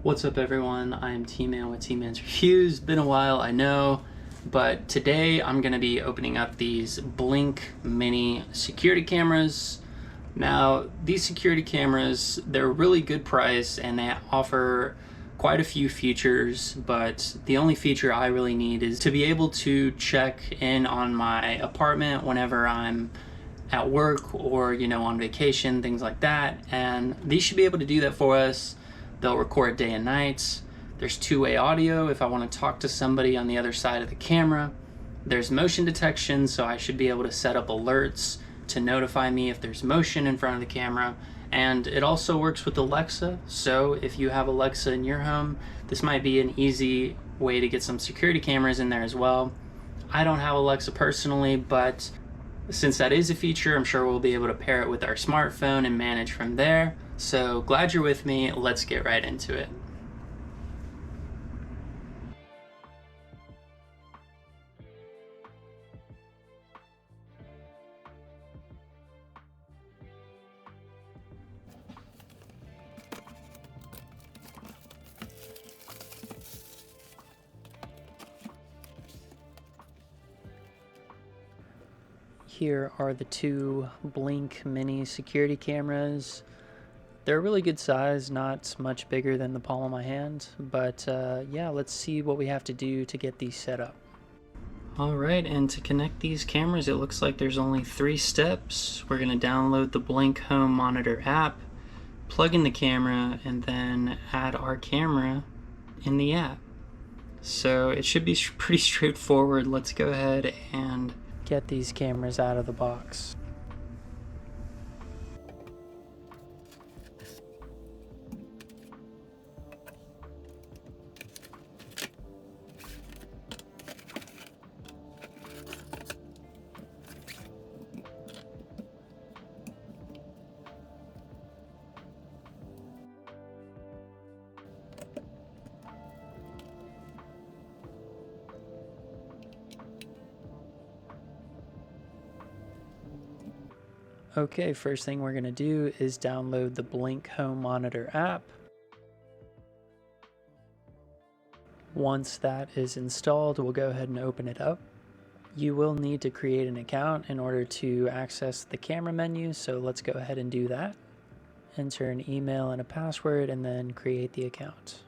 What's up everyone, I am T-Man with T-Man's Reviews. Been a while, I know, but today I'm going to be opening up these Blink Mini security cameras. Now, these security cameras, they're a really good price and they offer quite a few features, but the only feature I really need is to be able to check in on my apartment whenever I'm at work or, on vacation, things like that. And these should be able to do that for us. They'll record day and night. There's two-way audio if I want to talk to somebody on the other side of the camera. There's motion detection, so I should be able to set up alerts to notify me if there's motion in front of the camera. And it also works with Alexa, so if you have Alexa in your home, this might be an easy way to get some security cameras in there as well. I don't have Alexa personally, but since that is a feature, I'm sure we'll be able to pair it with our smartphone and manage from there. So glad you're with me. Let's get right into it. Here are the two Blink Mini security cameras. They're a really good size, not much bigger than the palm of my hand, but yeah, let's see what we have to do to get these set up. Alright, and to connect these cameras, it looks like there's only 3 steps. We're going to download the Blink Home Monitor app, plug in the camera, and then add our camera in the app. So it should be pretty straightforward. Let's go ahead and get these cameras out of the box. Okay, first thing we're going to do is download the Blink Home Monitor app. Once that is installed, we'll go ahead and open it up. You will need to create an account in order to access the camera menu, so let's go ahead and do that. Enter an email and a password and then create the account.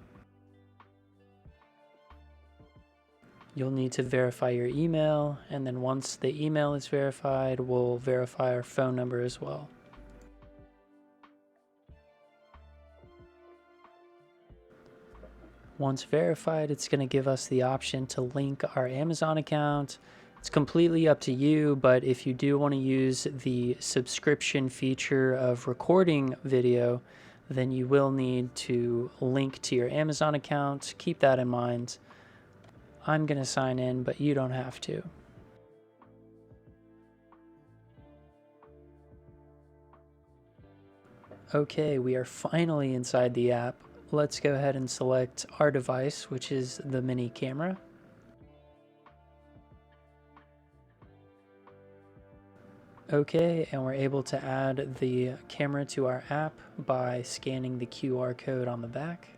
You'll need to verify your email, and then once the email is verified, we'll verify our phone number as well. Once verified, it's going to give us the option to link our Amazon account. It's completely up to you, but if you do want to use the subscription feature of recording video, then you will need to link to your Amazon account. Keep that in mind. I'm going to sign in, but you don't have to. Okay, we are finally inside the app. Let's go ahead and select our device, which is the mini camera. Okay, and we're able to add the camera to our app by scanning the QR code on the back.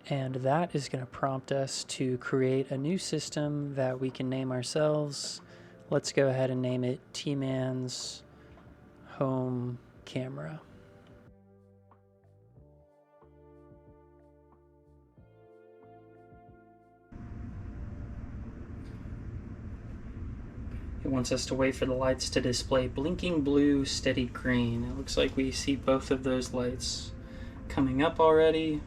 And that is going to prompt us to create a new system that we can name ourselves. Let's go ahead and name it T-Man's Home Camera. It wants us to wait for the lights to display blinking blue, steady green. It looks like we see both of those lights coming up already.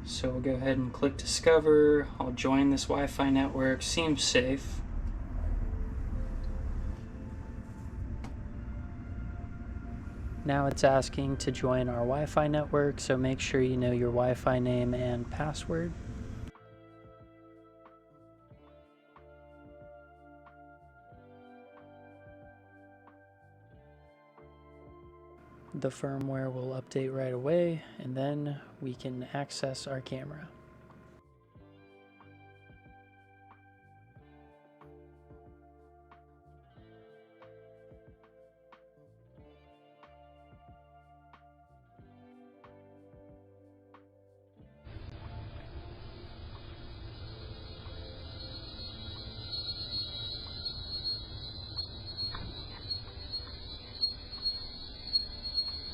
So we'll go ahead and click Discover. I'll join this Wi-Fi network. Seems safe. Now it's asking to join our Wi-Fi network, so make sure you know your Wi-Fi name and password. The firmware will update right away, and then we can access our camera.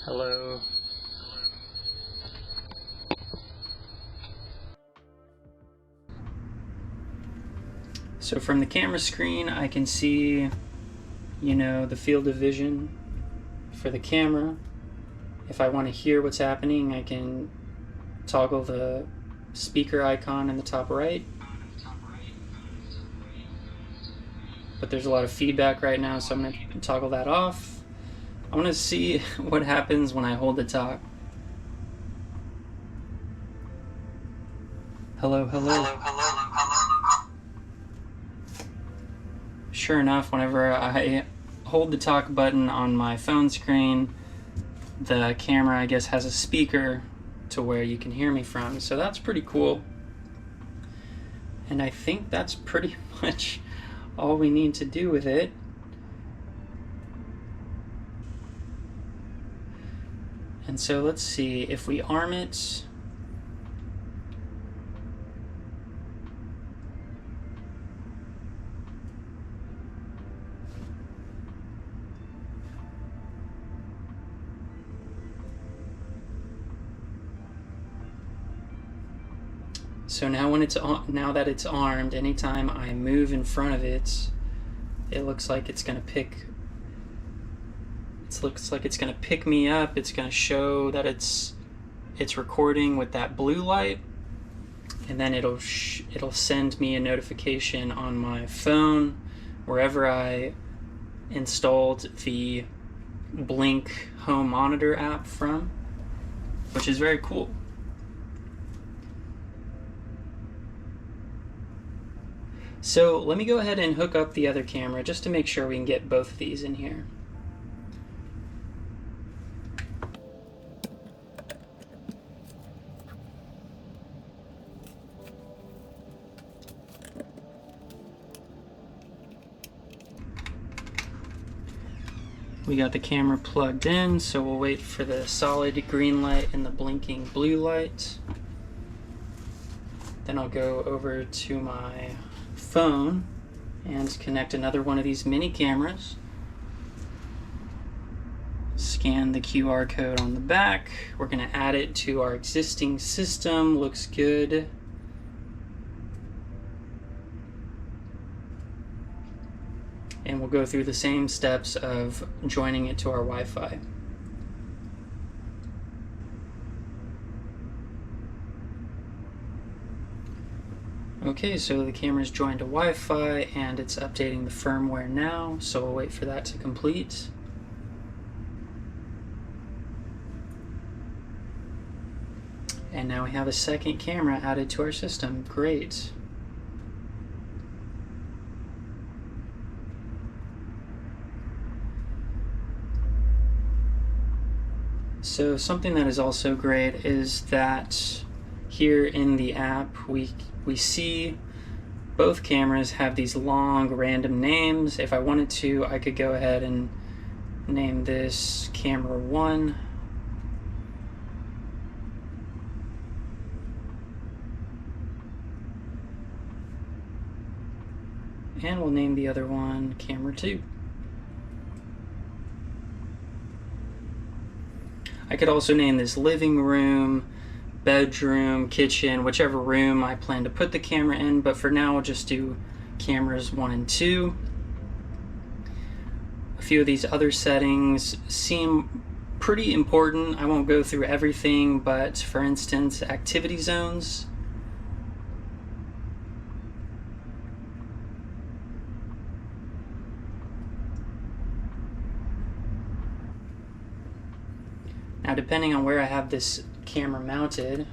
Hello. So from the camera screen, I can see, the field of vision for the camera. If I want to hear what's happening, I can toggle the speaker icon in the top right. But there's a lot of feedback right now, so I'm going to toggle that off. I want to see what happens when I hold the top. Hello, hello. Hello, hello, hello. Sure enough, whenever I hold the talk button on my phone screen, the camera, I guess, has a speaker to where you can hear me from. So that's pretty cool. And I think that's pretty much all we need to do with it. And so let's see, if we arm it, so now that it's armed, anytime I move in front of it, it looks like it's gonna pick. It looks like it's gonna pick me up. It's gonna show that it's recording with that blue light, and then it'll send me a notification on my phone wherever I installed the Blink home monitor app from, which is very cool. So let me go ahead and hook up the other camera just to make sure we can get both of these in here. We got the camera plugged in, so we'll wait for the solid green light and the blinking blue light. Then I'll go over to my phone and connect another one of these mini cameras. Scan the QR code on the back. We're going to add it to our existing system. Looks good. And we'll go through the same steps of joining it to our Wi-Fi. Okay, so the camera's joined to Wi-Fi and it's updating the firmware now, so we'll wait for that to complete. And now we have a second camera added to our system. Great. So something that is also great is that here in the app we see both cameras have these long random names. If I wanted to, I could go ahead and name this camera 1. And we'll name the other one camera 2. I could also name this living room, bedroom, kitchen, whichever room I plan to put the camera in, but for now I'll just do cameras 1 and 2. A few of these other settings seem pretty important. I won't go through everything, but for instance, activity zones. Now, depending on where I have this camera mounted,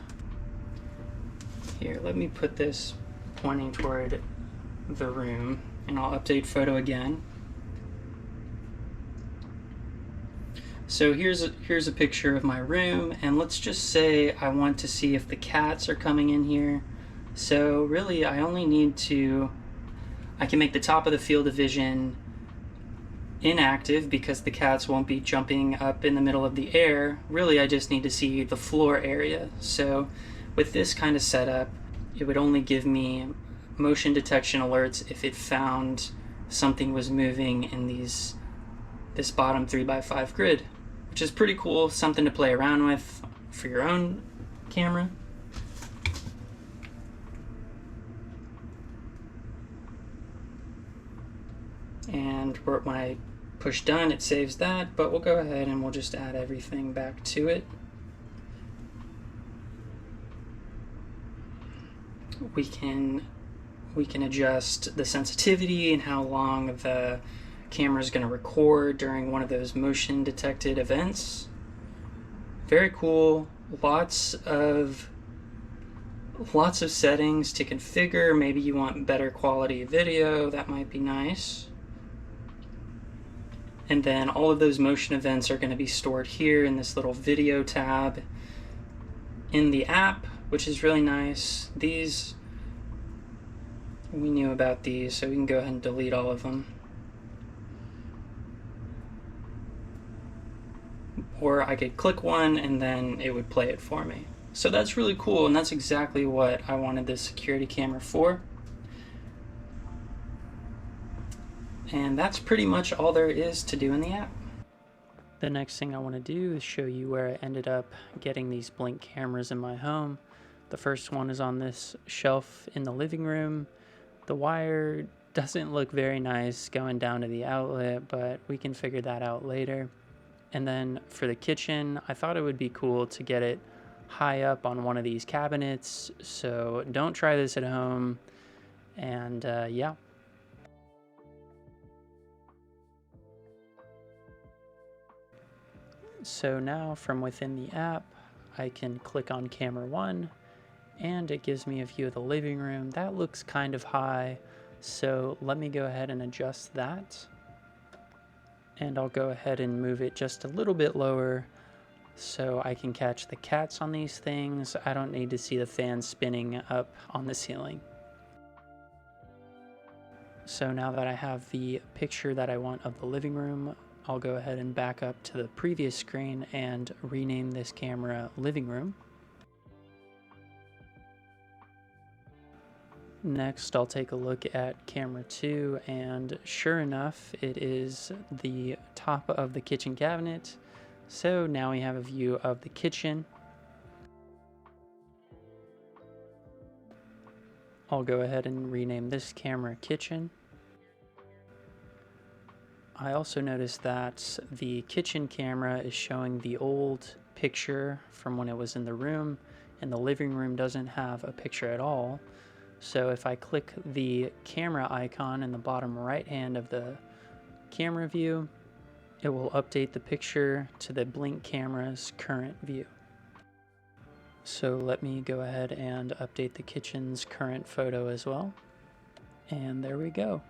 here, let me put this pointing toward the room, and I'll update photo again. So here's a picture of my room, and let's just say I want to see if the cats are coming in here. So really, I only need to, I can make the top of the field of vision inactive because the cats won't be jumping up in the middle of the air. Really, I just need to see the floor area. So with this kind of setup, it would only give me motion detection alerts if it found something was moving in this bottom 3x5 grid. which is pretty cool, something to play around with for your own camera. And when I push done, it saves that, but we'll go ahead and we'll just add everything back to it. We can adjust the sensitivity and how long the camera is going to record during one of those motion detected events. Very cool. Lots of settings to configure. Maybe you want better quality video, that might be nice. And then all of those motion events are going to be stored here in this little video tab in the app, which is really nice. These, we knew about these, so we can go ahead and delete all of them. Or I could click one and then it would play it for me. So that's really cool, and that's exactly what I wanted this security camera for. And that's pretty much all there is to do in the app. The next thing I want to do is show you where I ended up getting these Blink cameras in my home. The first one is on this shelf in the living room. The wire doesn't look very nice going down to the outlet, but we can figure that out later. And then for the kitchen, I thought it would be cool to get it high up on one of these cabinets, so don't try this at home. And yeah. So now from within the app, I can click on camera 1 and it gives me a view of the living room. That looks kind of high, so let me go ahead and adjust that. And I'll go ahead and move it just a little bit lower so I can catch the cats on these things. I don't need to see the fan spinning up on the ceiling. So now that I have the picture that I want of the living room, I'll go ahead and back up to the previous screen and rename this camera Living Room. Next, I'll take a look at camera 2, and sure enough, it is the top of the kitchen cabinet. So now we have a view of the kitchen. I'll go ahead and rename this camera Kitchen. I also noticed that the kitchen camera is showing the old picture from when it was in the room, and the living room doesn't have a picture at all. So if I click the camera icon in the bottom right hand of the camera view, it will update the picture to the Blink camera's current view. So let me go ahead and update the kitchen's current photo as well. And there we go.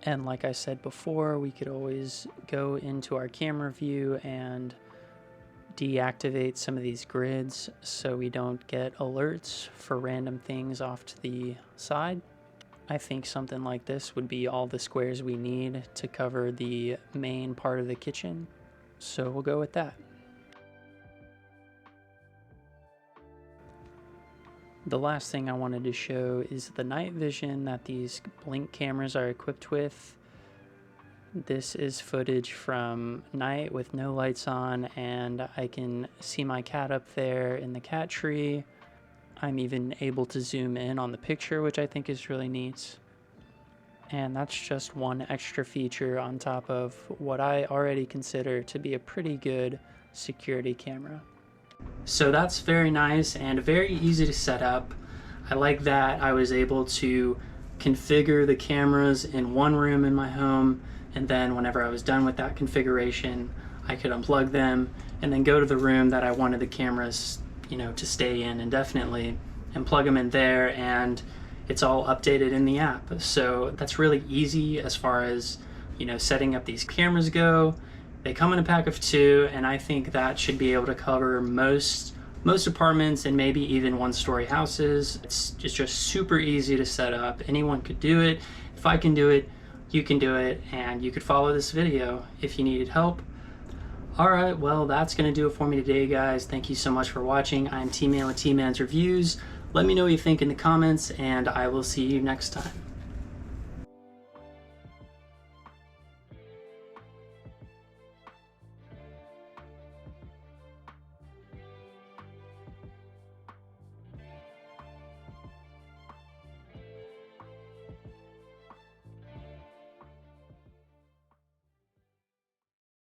And like I said before, we could always go into our camera view and deactivate some of these grids so we don't get alerts for random things off to the side. I think something like this would be all the squares we need to cover the main part of the kitchen. So we'll go with that. The last thing I wanted to show is the night vision that these Blink cameras are equipped with. This is footage from night with no lights on, and I can see my cat up there in the cat tree. I'm even able to zoom in on the picture, which I think is really neat. And that's just one extra feature on top of what I already consider to be a pretty good security camera. So that's very nice and very easy to set up. I like that I was able to configure the cameras in one room in my home, and then whenever I was done with that configuration, I could unplug them and then go to the room that I wanted the cameras, to stay in indefinitely, and plug them in there, and it's all updated in the app. So that's really easy as far as, setting up these cameras go. They come in a pack of 2, and I think that should be able to cover most apartments and maybe even one-story houses. It's just super easy to set up. Anyone could do it. If I can do it, you can do it, and you could follow this video if you needed help. Alright, well, that's going to do it for me today, guys. Thank you so much for watching. I'm T-Man with T-Man's Reviews. Let me know what you think in the comments, and I will see you next time.